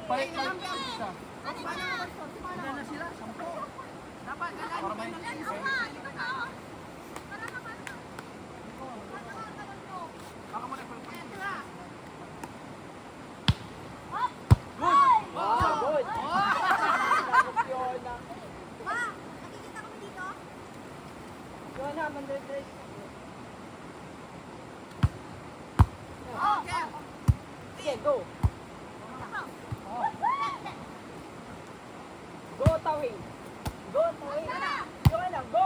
Balik lang isa. Ilan na sila? 10. Dapat Para may baka mo nagpapalipin. Good! Wow, good. Ma, nakikita kami dito? Yun na, mandres. Sige, go. Go, Tawing. Go, Tawing. Yun na, go.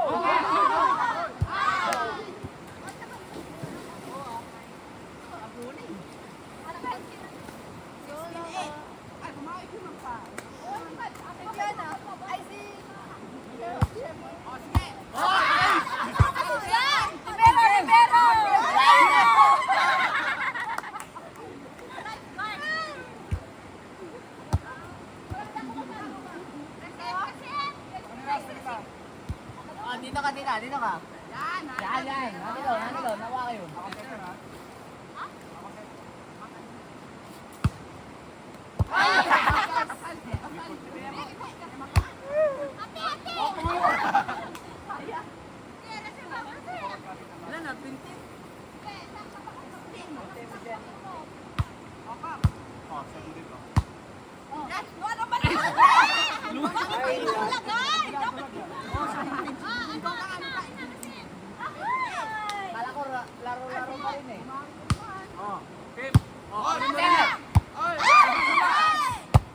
Dito ka. Yan. Nandito, nawa kayo. Wala na, 20. Kala ko laro-laro pa rin eh. Oh, Pip. Oh,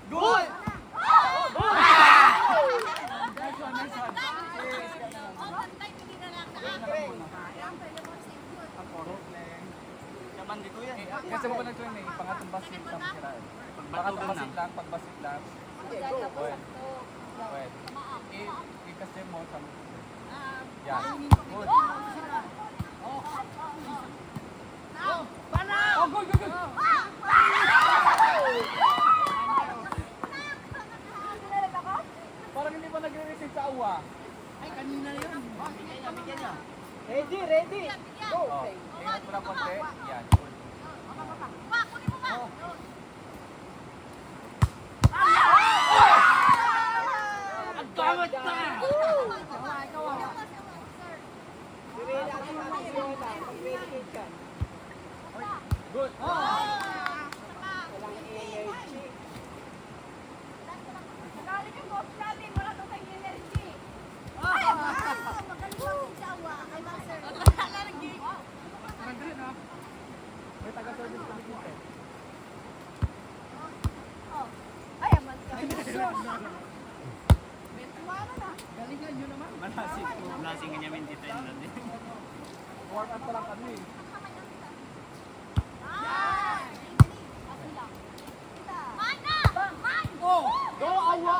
Good! Yaman dito yan. Kasi mo ba nag-train eh? Pangatong basit lang sila. Pangatong basit lang. Wait. I-kasi mo sa... Yan. Good. Oh, good! Parang hindi pa nagre-receive sa awa. Ay, kanina yun. Bigyan niya. Ready. Go. Oh, ingat mo lang konti. Yan. Good. Ang tawad ka! Piliin natin natin yun na. Pag-medication. Good. Walang energy. May taga-service kami dito. Galingan nyo naman. Malasing ka niya dito yun natin. Warm up pa lang kami. Go, awa.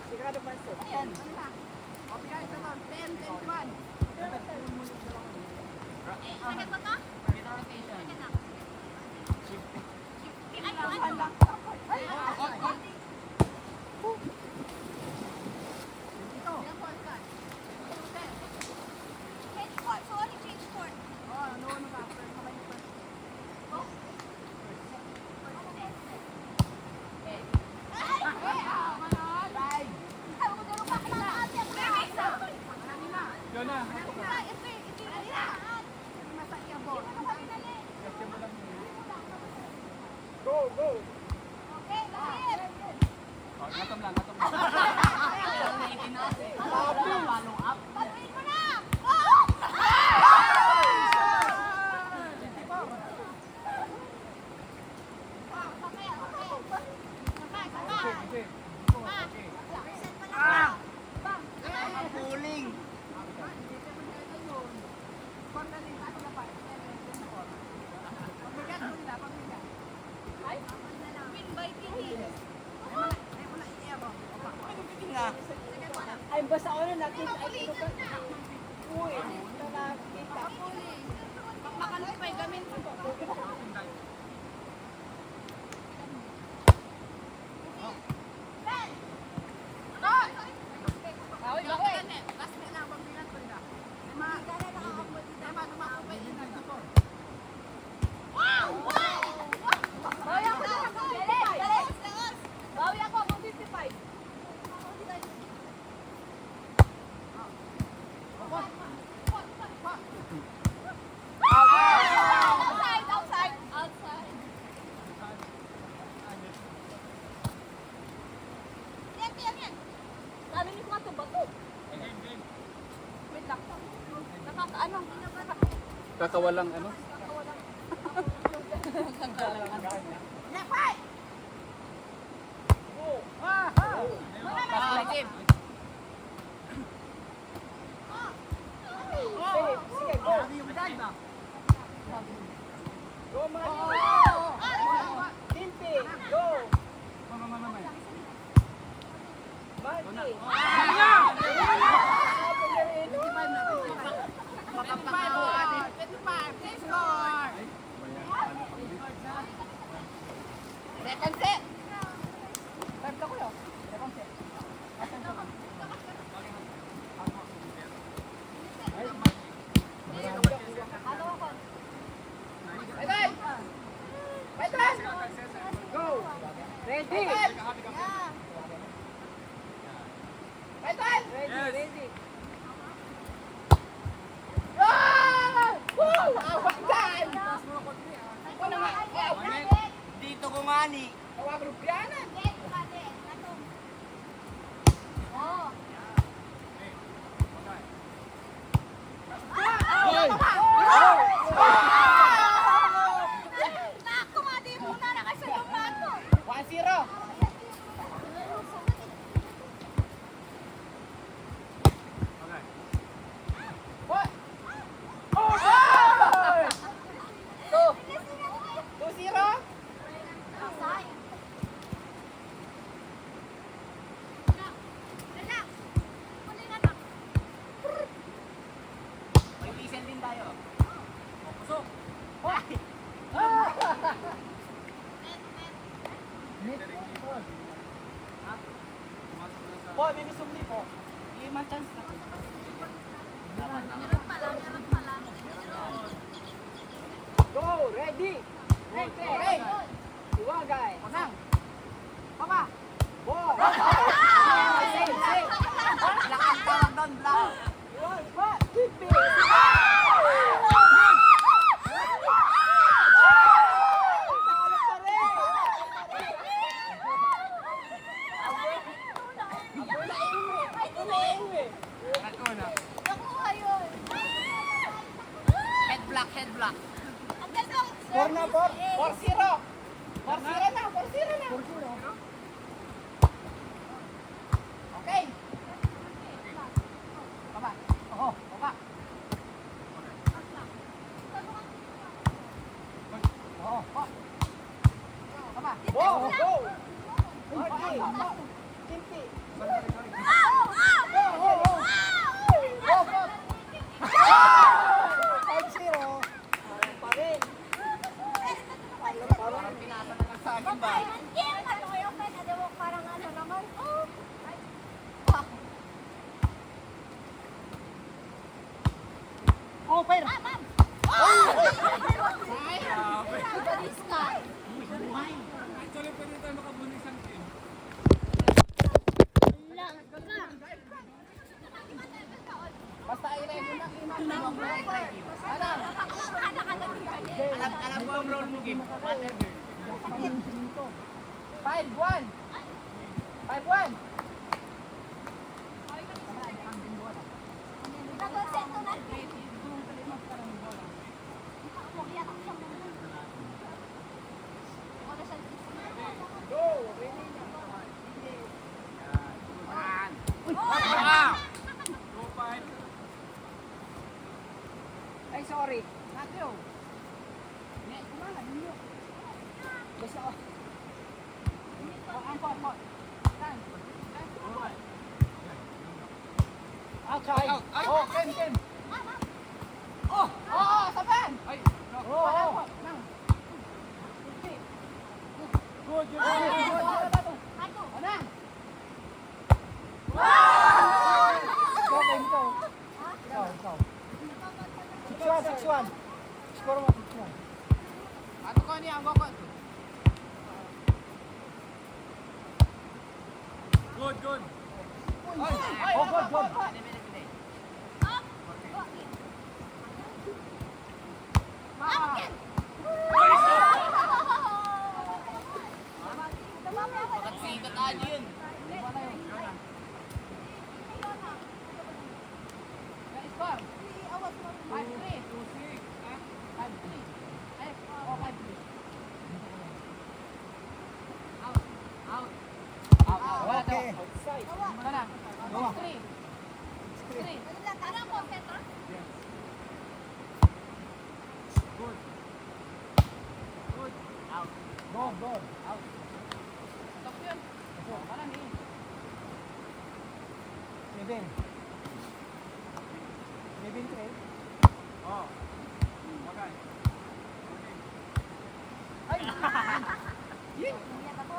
Sigurado pa ito. Yun na. Kasi mo lang yun. Go. Oh, ngatom lang. Follow up. Okay. Puling. Ay, basta ako na nakita. Ay, ito ka. Uy, ito nakita. Nakakawalang ano. Left, right! Sige, go. Go, Manny. Timpi, go. Manny. Second set! Go. Ready. Ready. Dito ko mani. Nakumati muna na kasi yung plato. 1-0. What? Oh, shot! 2-0. May whistle din tayo. Po, may misumli po. Lima chance na. Go, ready. Ready. Iwagay. Nang. Papa. Ball. Save, save. Black ang tawag doon, black. Iwan, pa. Timpi. Head block, head block. Four na, 4-0. 4-0 na, 4-0 na. Okay. Baba. Oo, baba. Oo, baba. Go, go. Okay. Timpi. Go, go. 5-0. Pa rin. Parang pinasa na lang sa akin ba? Parang ano naman. Oh, fire. Actually, pwede tayo makabunin isang team. Basta i-ready na. Alam ko ang role mo, game. Water girl. 5-1. 5-1. Go. Ready na. Go 5. Ay, sorry. Matthew. Kumala, ninyo. Basta ako. Angkot. Stand. Outside. Oh, Ken. Oh, saban. Ay, no. Oh. Good. Anang. Ikaw. 6-1. Score mo 6-1. Ato ko niya, ang gokot. Good. Ay, oh, good. Pagkat-sigat ali yun. Score. 5-3. Okay. Mana? Gawa. Three. Ano po, Petro? Go, go. Stop yun. Mana ni? Kevin. Kevin Trey. Oh. Okay. Ay! Yan ako.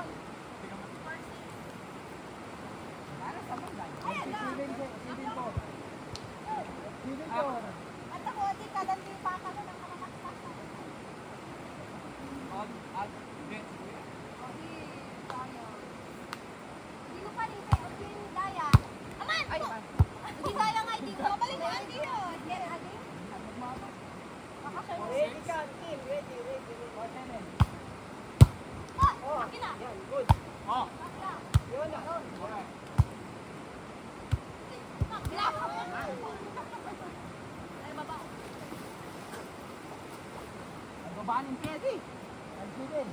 Mana sa mga? Kevin po. Kevin po. At ako, di ka lang di pa ka na ng kalamaksak. On, at, get. Hindi tayo. Hindi mo pa rin kayo. Hindi daya. Aman! Ay, po! man. Hindi daya nga, hindi mo. Balik na, hindi yun. Yan, adi. Ready ka, team. Ready. O, 7. Oh, akin na. Yan, good. Oh. Bakla. Yun na. Okay. Bakla. Ay, baba. Ang babaan ng Teddy. Ang Kevin.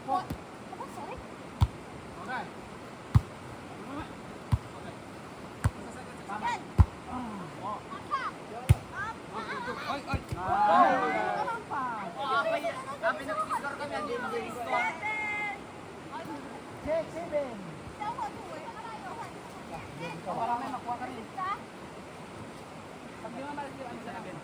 Oh, ano, sorry? Okay. Yan. Oh. Bakla. Ay, ay. Naman pa. Kami nag-score kami, hindi nag-score. Check, Kevin. Para may makuha ka rin. Pag di mo malas yung ano sa akin.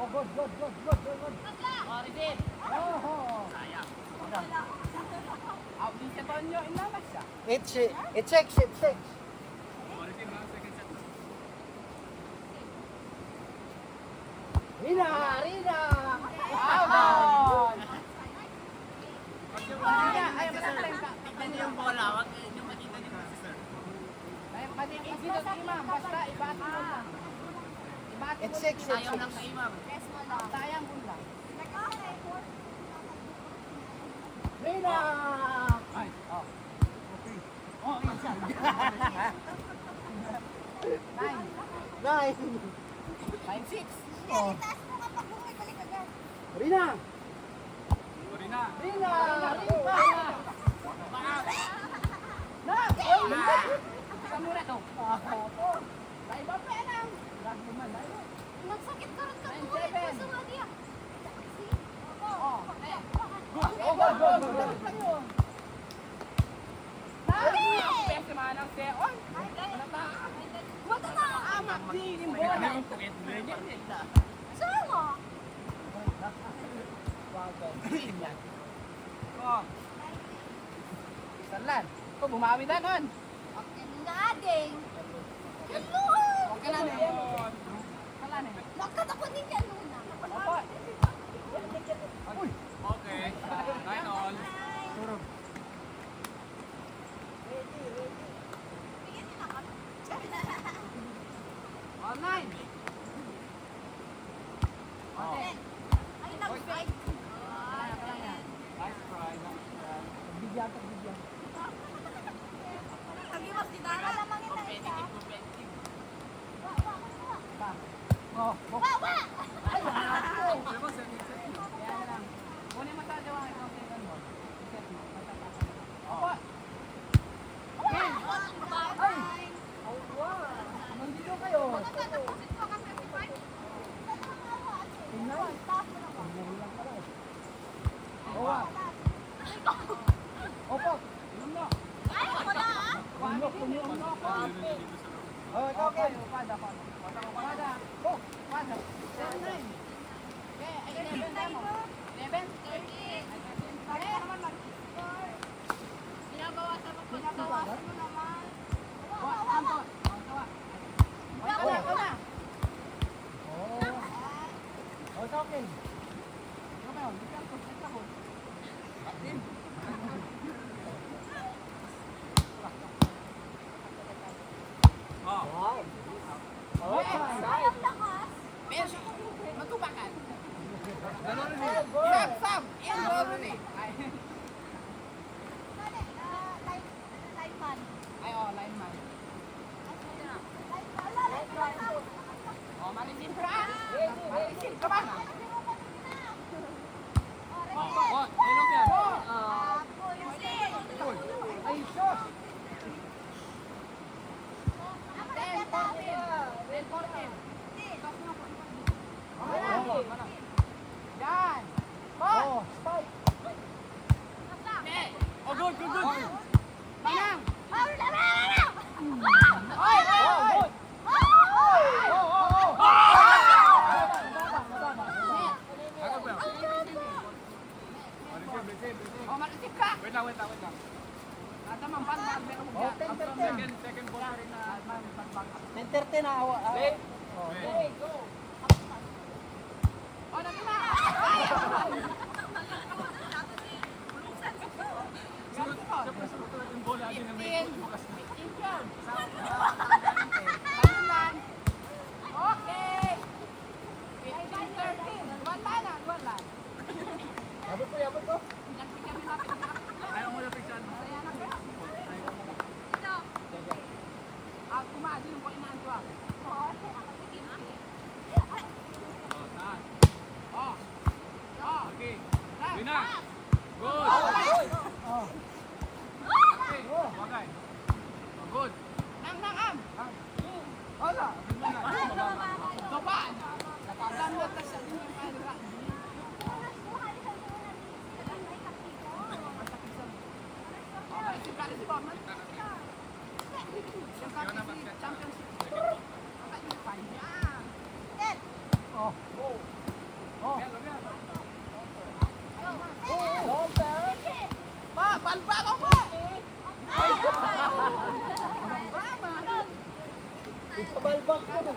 Oh, good. O, Rizal. Oh, Out din sa Tonyo, inamas siya. it checks. Rina! Out! Ay, masaklang ka. Tignan niyo yung bola, wag niyo makita niyo si sir. Ay, pati dito sa imam, basta ibaat mo lang. Ibaat mo It's six. Ayaw lang sa imam. Sayang mo lang. Rina! Ay. Oh. Oh, yun siya. 9. 9. 5-6. Oh. Sorry Rina! na. Rina! Sa mura to. Sa iba pa lang. Grabe naman. Nagsakit ka rin ka Nine, po. seven. Gusto nga diya. Oh. Go. Pwede manang seon. Ano ta? Wata na. Amak di yung bola. Saan mo? Oh. Salan. Ko bumawi na nun. Nading. Hello. Okay na na. Salan eh. Lakat ako ninyo luna. Opo. Okay. 9 all. Bigyan nila kami. Online. Ay, nag-fight. Nice try. Bigyan. Nagiwas di Dara. Lamangin na isa. Oh. Wawa! Alam mo, second set. Kaya na lang. Kunin mo sa jawa ang ikaw sa mo. Set mo. Matatapan. Opo. Yan. Bye-bye. Nandito kayo. Tatapusin ko kasi si Frank. Tingnan. Taas mo naman. Lang pala. Owa. Opo. Ay, ako na ah. Oh, okay. Pada. Go. Pada. 7-9. Okay, ay 11 demo. 11. Kaya naman mag-score. Binabawasan mo naman. Wa, Anton. Tawa. Ikaw na. Oh. Oh, it's okay. Ikaw ba yun? Ikaw ko. Ikaw ko. Oh. Wow. Okay. Sayang lakas. Pero, magkubakan. Ganun rin. Sam! Oh, matisip ka. Wait lang. Ada man ban ban meron mo. Oh, 10-13. Second ball pa rin na. 10-13 na awa. Late. Oh, Oh, nagka na. Siyempre, sumunod yung bola din na may bukas na. Okay. 15-13. Wala. Abot ko. Ayaw mo na picture. Aku maju yung poin na ito. Oh. Okay. Wina. Good. Oh. Okay. Bagay. Good. Nang. Hala. Coba. Nakasama mo ta sa inyo pa. Okay, si Kali si Bowman. Yung kapit championship. Oh. Oh. Pa, balba ko po. Ipabalbak ko na.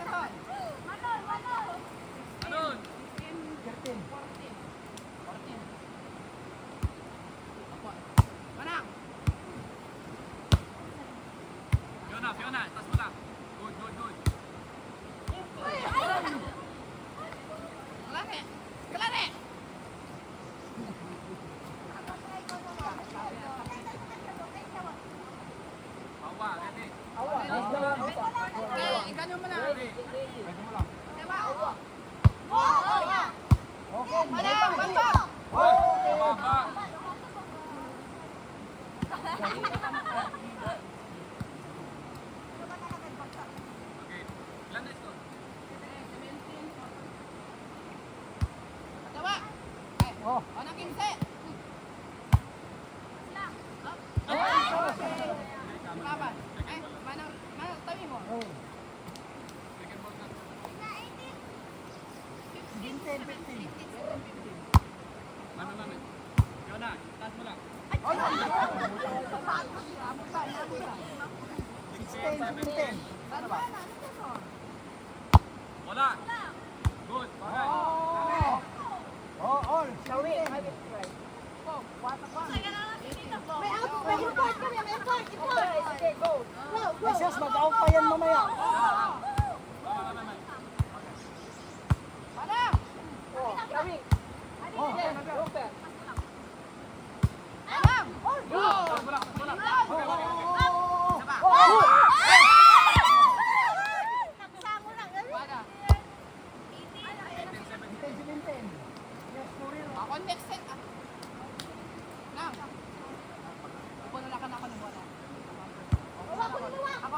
Anon. 13. Manang. Fiona. Tas mo lang. Good. Kelare. Bawa. Ready. Awa. Okay, ganyan mo na. Ready. Ready mo lang. Diba? Okay. Manang, balba. Baba. Okay. Ilan na ito? Diba? Oh. O, nang 15. Laban. Manang, tawi mo. Oh. Second ball na. 15. Mano. Fiona. Tas mo lang. 16. Wala. Good. Bagay. Oh, all. Sawi. Oh, watak ba? Ay, sus, mag-out pa yan mamaya. Manang! Oh. Manang! Wala. Ako next set. Nang. Wala ka na ako ng bola. Ako.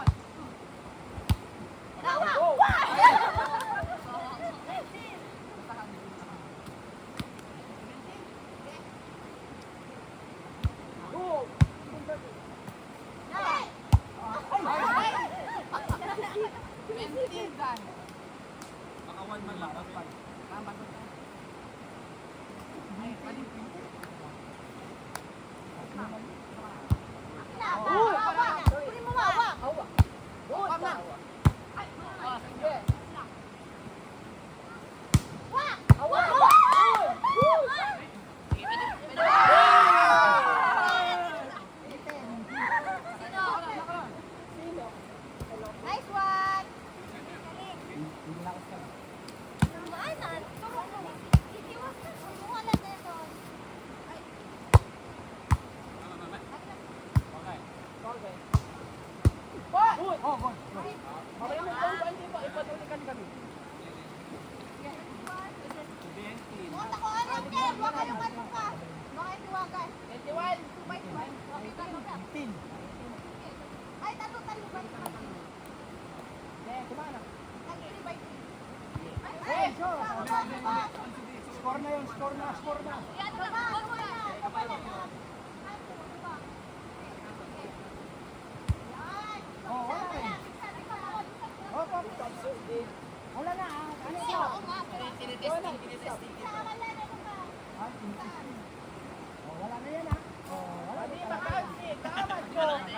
Bentigan. Baka one man lang. Tama ko. Ay, paling Nice one! Ay, talo-talo ba? Hey, sure. Score na yun, score na. Oh, wala rin. Oh, wala na. Ano ito? Ah, 15. Oh,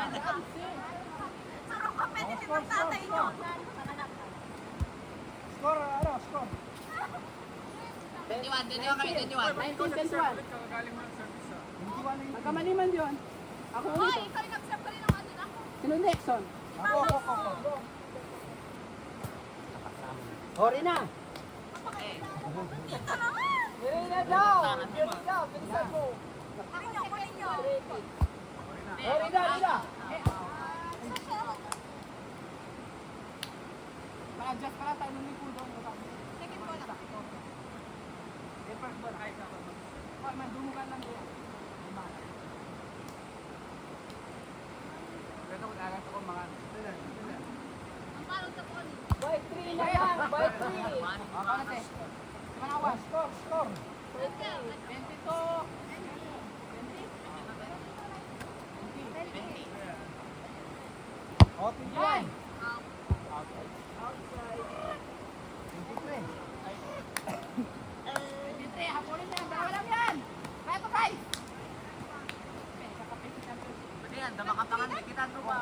Sarap competitive ang tatay niyo. Score, ano, score. 21 kami, 21. 19-21. Kakagaling mo ng service ah. Hindi wala yung Magkamaliman yun. Ako Hoy, ulit. ikaw yung nag-serve ka rin ng ano ako. Sino Nixon? Ako. Hori na. Ito naman. Hori na daw. Hori na. Bilisan mo. Kunin niyo. Hori na, nila. Naka-adjust pala tayo ng lipo doon. Second ball na. Eh, first ball, ay ka. Mandumugan lang doon. Pero kung agat ako mga... Ang parang sa pony. By 3 na lang. By 3. Ako na, te. Kumanawas. Score. 22. O, 21. Yan. Outside. 23. 23. Hapunin na. Dalawa lang yan. Kaya to, guys. Pwede yan, damakapangan, may kita ito pa.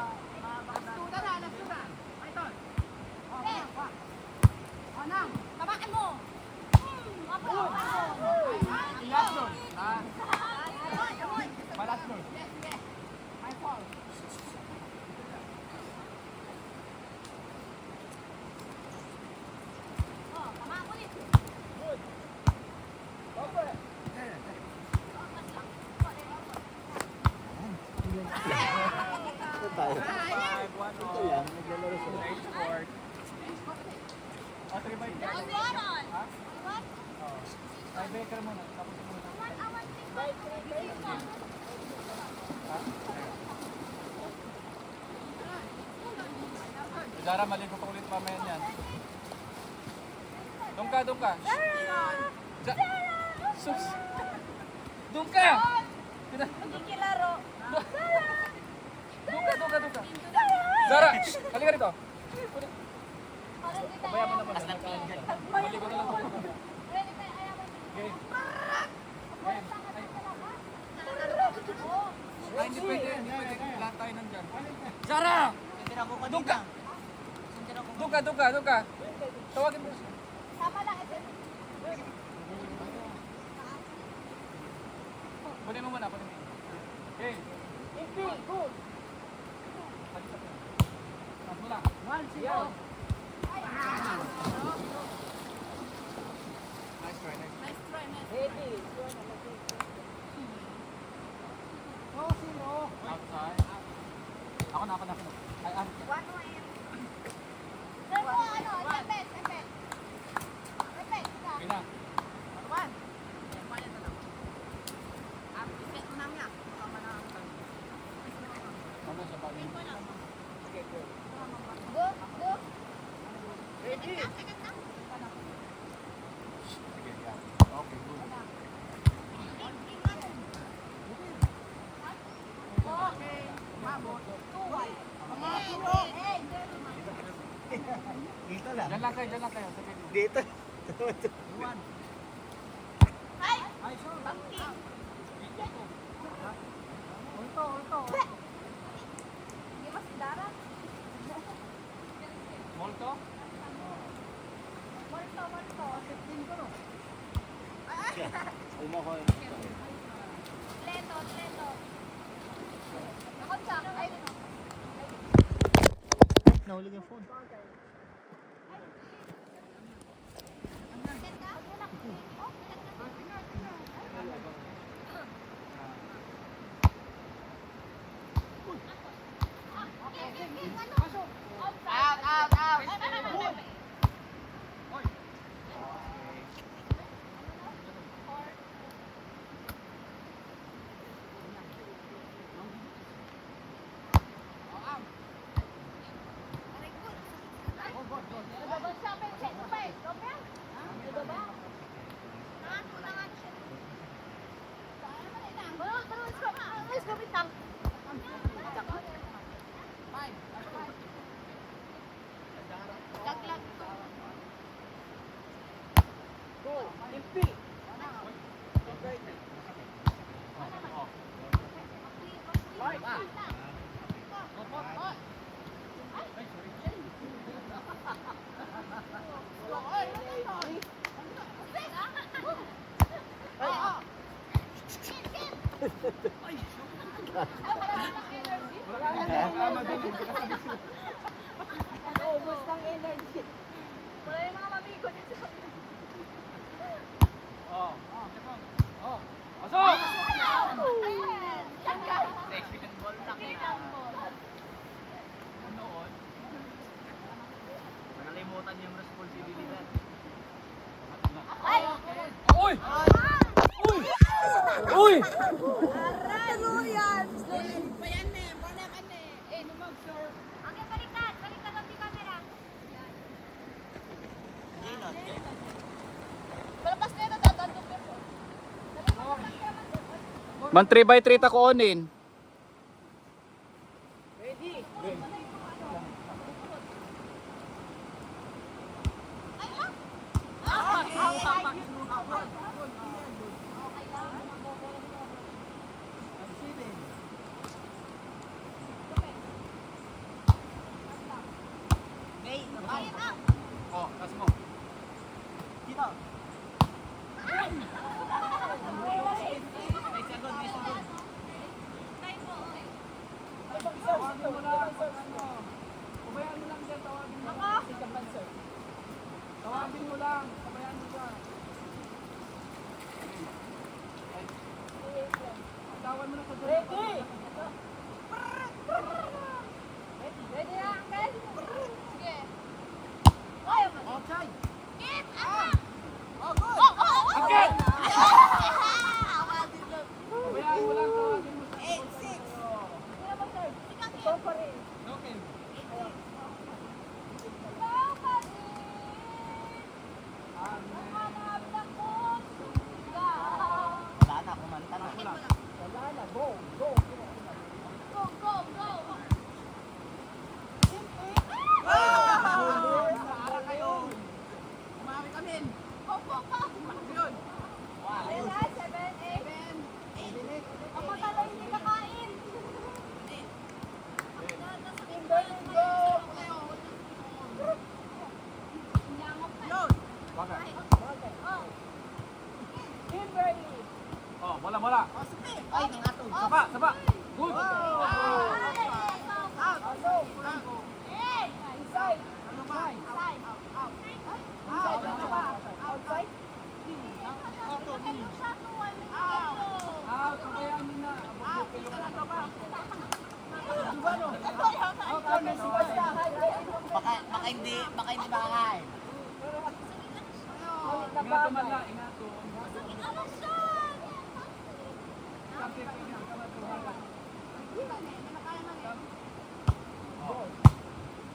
Nagsuda na, nagsuda. Ay, tol. Oh, Eh. wak. Oh, nang. Tabakan mo. Apo. Last doon. Balas mo. Sige, sige. Ay, fall. Oh, tama ulit. Nice sport. Oh, 3-5. Ang moron. Ha? What? Tiebreaker muna. Tapos muna. Awan din. Zara, maligo pa ulit mamaya yan. Doon ka. Sus! Doon ka! Magkikilaro. Doon ka. Zara! Halika rito. Parang di tayo. Pabayaan mo naman. Maligo na lang. Ready tayo, ayawan. Okay. Oh. Ay, hindi pwede. Lahat tayo nandyan. Zara! Sintira ko Doon ka! kanina. Doon ka. Tawagin mo. Sama lang ito. Kunin mo muna. Okay. Good. Tapos mo lang. 1-0. Nice try. Nice try, man. Ready. O, sino? Outside. Ako na. Ay, One way. Sir po, ano? Repet. Repet. Okay na. One. Ano sa bagay? Go. Ready. Second na. Sige, yan. Okay, good. Okay. Mabot. 2-1. Hey, Dito lang. Diyan lang kayo. Sige. Dito. Ay! Ay, sure. Bangki. Ulto. Hindi mas dara. Molto? Morto. 15 ko, no? Leto. Nakonsak. Ay, Nahulog yung phone. Out. Naubos ng energy. Wala yung mga mamigo dito. Oh. Oh. Pasok! Second ball lang yan. Noon, nakalimutan yung responsibilidad. Ay! Uy! Uy! Uy! Ano yan? Eh, numag, sir. Okay, baliktad. Baliktad ang camera. Palapas na ito, tatandog na po. Man 3x3 ta ko onin. Ready? Oh, tas mo. Tawagin mo lang, pabayaan mo lang dyan, tawagin mo lang. Si Kapan, sir. Tawagin mo lang, pabayaan mo dyan. Tawan mo na sa dyan. Ready! Ready na, Uncle? Sige. Ayaw mo. Outside! Kit! Ano? Agad! Pabayaan mo lang, tawagin mo sa 8-6. Sino ba, sir? Ikaw pa rin. Okay. Ikaw pa rin. Hanap na puso ka. Wala na, kumanta na. Wala na, go! Go! Go, go, go. Para kayo! Kumari kami! Go, go, go. Yun! Wala, 7-8. Ako talaga hindi kakain. Yun! Bagay. Kimberly! Oh, wala. Ay, nangatog. Saba. Good. Inside! Ano ba? Inside! Ano ba? Outside? Out! Pabayaan mo na! Out! Ano ba? Diba no? Out! Ano si Basta? Baka hindi makakain. Ingato man lang, ingato.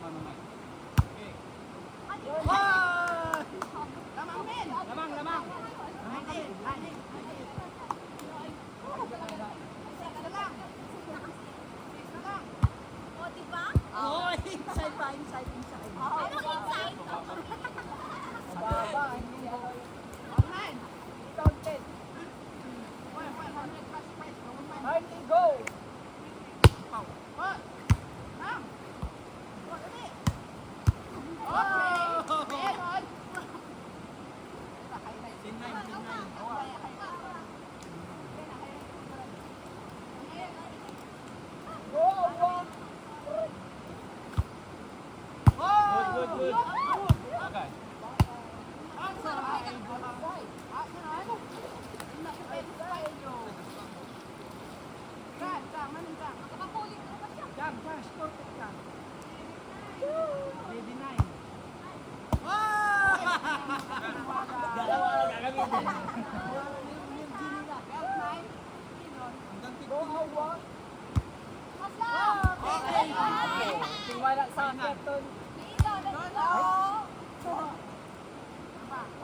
Mano man. Okay. Lamang! O, diba? Oo, inside pa, inside. Ano inside? Baba, hindi ako. Online! Counted! Hardy, go! Good. Okay. Nakakulit ko ba siya? Jam, score ko jam. Ready 9. Dalawa lang gagamitin. Go, Awa. Okay. Tingwala sa Captain. Dito, let's go.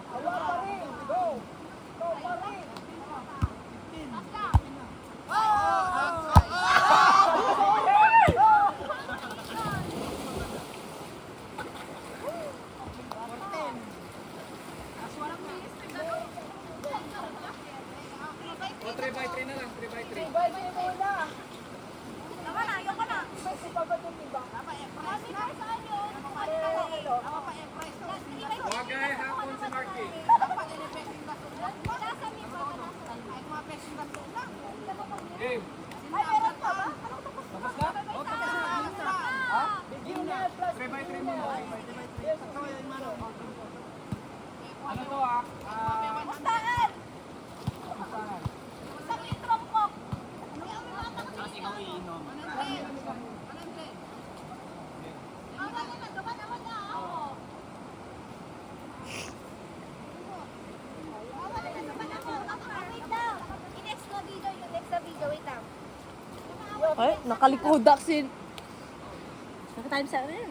Awa pa rin. Go. Go pa rin. Oh, 3x3 na lang, 3x3. Bye, bye muna. Yawa na. May si Papa Ano to ah? Pustahan! Pustahan. Isang litrong ko. Tapos ikaw iinom. Ay, nakalikodak sin. Nakatime sa ano yan?